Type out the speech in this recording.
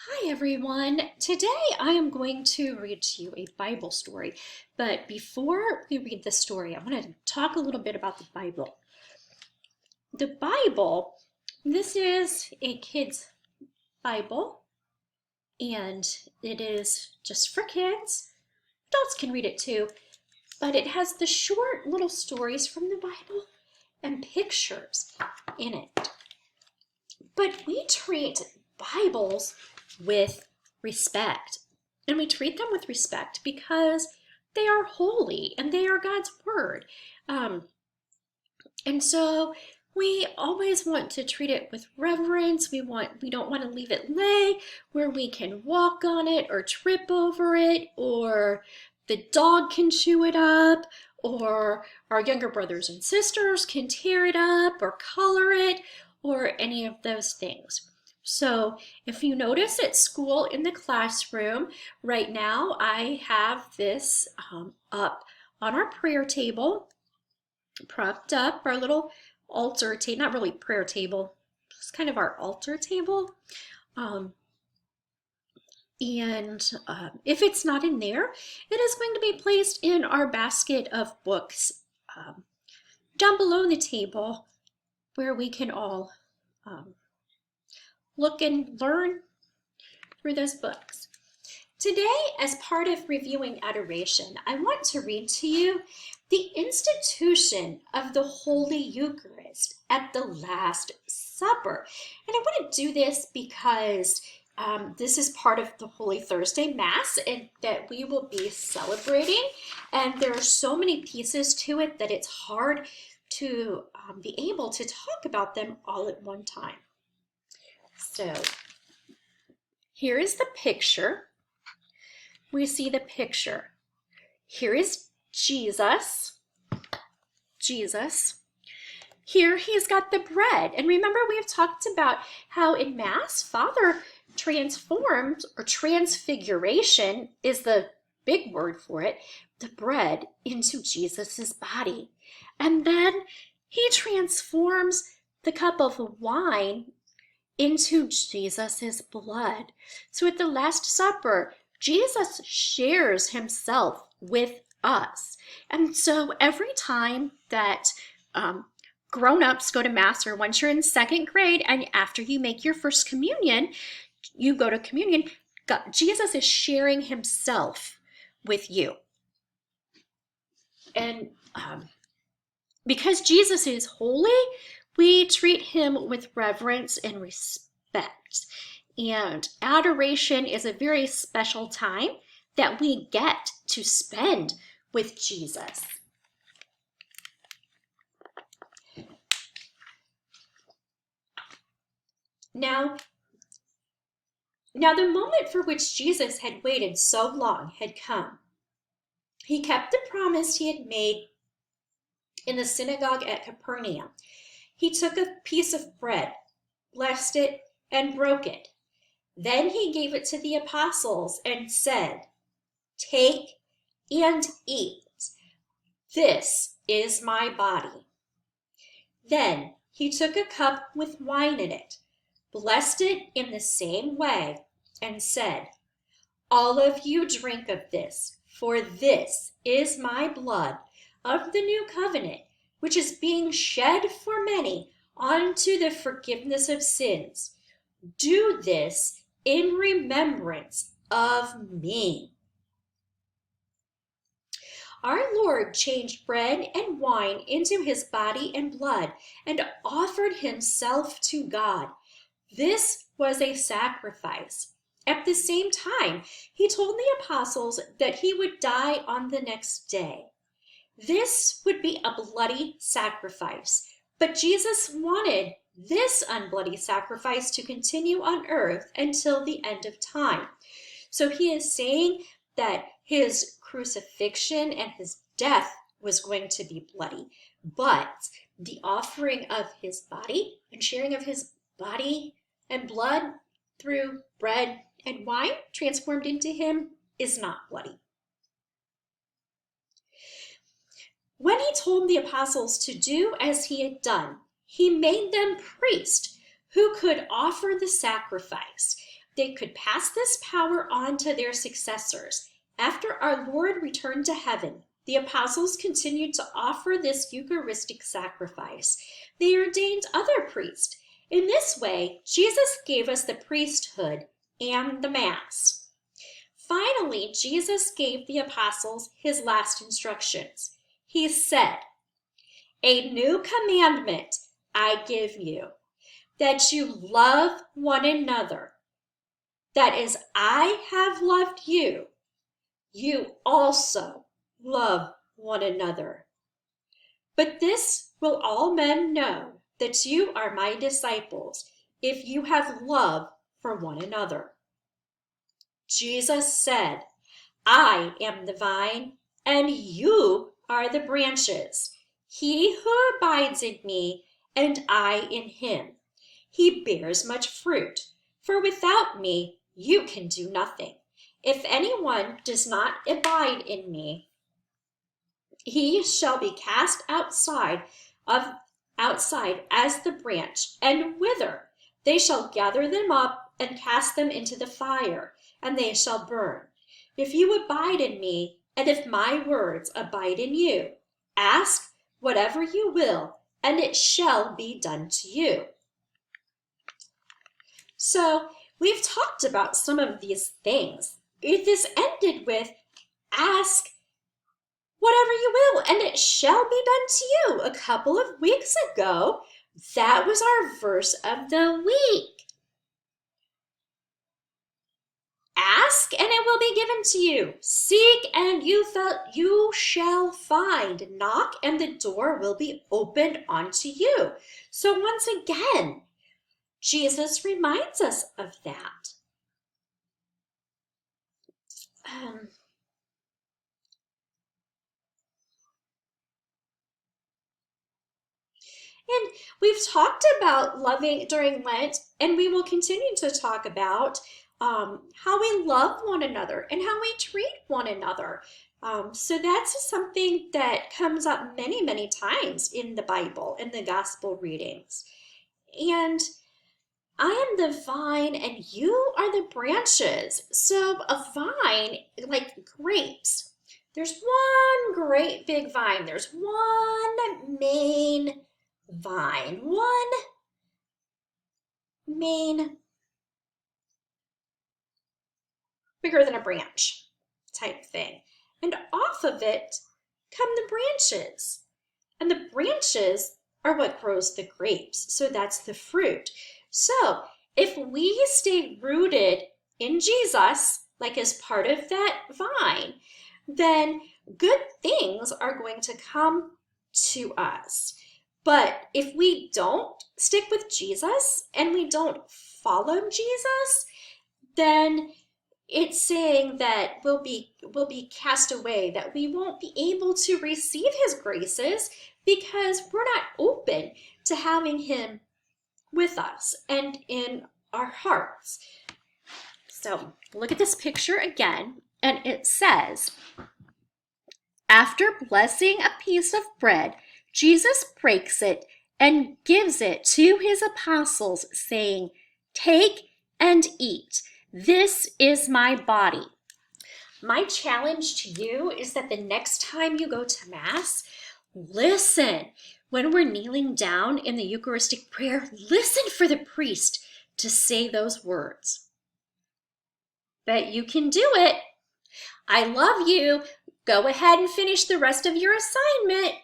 Hi everyone. Today I am going to read to you a Bible story. But before we read the story, I want to talk a little bit about the Bible. The Bible, this is a kid's Bible, and it is just for kids. Adults can read it too, but it has the short little stories from the Bible and pictures in it. But we treat Bibles with respect. And we treat them with respect because they are holy and they are God's word. And so we always want to treat it with reverence. We don't want to leave it lay where we can walk on it or trip over it, or the dog can chew it up, or our younger brothers and sisters can tear it up or color it, or any of those things. So if you notice at school in the classroom right now, I have this up on our prayer table, propped up, our little altar table, not really prayer table, it's kind of our altar table. If it's not in there, it is going to be placed in our basket of books down below the table where we can all look and learn through those books. Today, as part of reviewing adoration, I want to read to you the institution of the Holy Eucharist at the Last Supper. And I want to do this because this is part of the Holy Thursday Mass and that we will be celebrating. And there are so many pieces to it that it's hard to be able to talk about them all at one time. So here is the picture. We see the picture. Here is Jesus. Here he's got the bread. And remember, we have talked about how in Mass, Father transforms, or transfiguration is the big word for it, the bread into Jesus's body. And then he transforms the cup of wine into Jesus's blood. So at the Last Supper, Jesus shares himself with us. And so every time that grown-ups go to Mass, or once you're in second grade and after you make your first communion, you go to communion, Jesus is sharing himself with you. And because Jesus is holy, we treat him with reverence and respect. And adoration is a very special time that we get to spend with Jesus. Now the moment for which Jesus had waited so long had come. He kept the promise he had made in the synagogue at Capernaum. He took a piece of bread, blessed it, and broke it. Then he gave it to the apostles and said, "Take and eat. This is my body." Then he took a cup with wine in it, blessed it in the same way, and said, "All of you drink of this, for this is my blood of the new covenant, which is being shed for many unto the forgiveness of sins. Do this in remembrance of me." Our Lord changed bread and wine into his body and blood and offered himself to God. This was a sacrifice. At the same time, he told the apostles that he would die on the next day. This would be a bloody sacrifice, but Jesus wanted this unbloody sacrifice to continue on earth until the end of time. So he is saying that his crucifixion and his death was going to be bloody, but the offering of his body and sharing of his body and blood through bread and wine transformed into him is not bloody. When he told the apostles to do as he had done, he made them priests who could offer the sacrifice. they could pass this power on to their successors. After our Lord returned to heaven, the apostles continued to offer this Eucharistic sacrifice. They ordained other priests. In this way, Jesus gave us the priesthood and the Mass. Finally, Jesus gave the apostles his last instructions. He said, "A new commandment I give you, that you love one another. That as I have loved you, you also love one another. But this will all men know that you are my disciples, if you have love for one another." Jesus said, "I am the vine, and you are the branches. He who abides in me, and I in him, he bears much fruit, for without me you can do nothing. If anyone does not abide in me, he shall be cast outside as the branch, and wither. They shall gather them up and cast them into the fire, and they shall burn. If you abide in me, and if my words abide in you, ask whatever you will, and it shall be done to you." So we've talked about some of these things. This ended with, "Ask whatever you will, and it shall be done to you." A couple of weeks ago, that was our verse of the week. Ask, and it will be given to you. Seek, and you shall find. Knock, and the door will be opened unto you. So once again, Jesus reminds us of that. And we've talked about loving during Lent, and we will continue to talk about how we love one another and how we treat one another. So that's something that comes up many, many times in the Bible, in the gospel readings. And I am the vine and you are the branches. So a vine, like grapes, there's one great big vine. There's one main vine, one main bigger than a branch type thing. And off of it come the branches. And the branches are what grows the grapes. So that's the fruit. So if we stay rooted in Jesus, like as part of that vine, then good things are going to come to us. But if we don't stick with Jesus and we don't follow Jesus, then it's saying that we'll be cast away, that we won't be able to receive his graces because we're not open to having him with us and in our hearts. So look at this picture again, and it says, after blessing a piece of bread, Jesus breaks it and gives it to his apostles, saying, "Take and eat. This is my body." My challenge to you is that the next time you go to Mass, listen. When we're kneeling down in the Eucharistic prayer, listen for the priest to say those words. But you can do it. I love you. Go ahead and finish the rest of your assignment.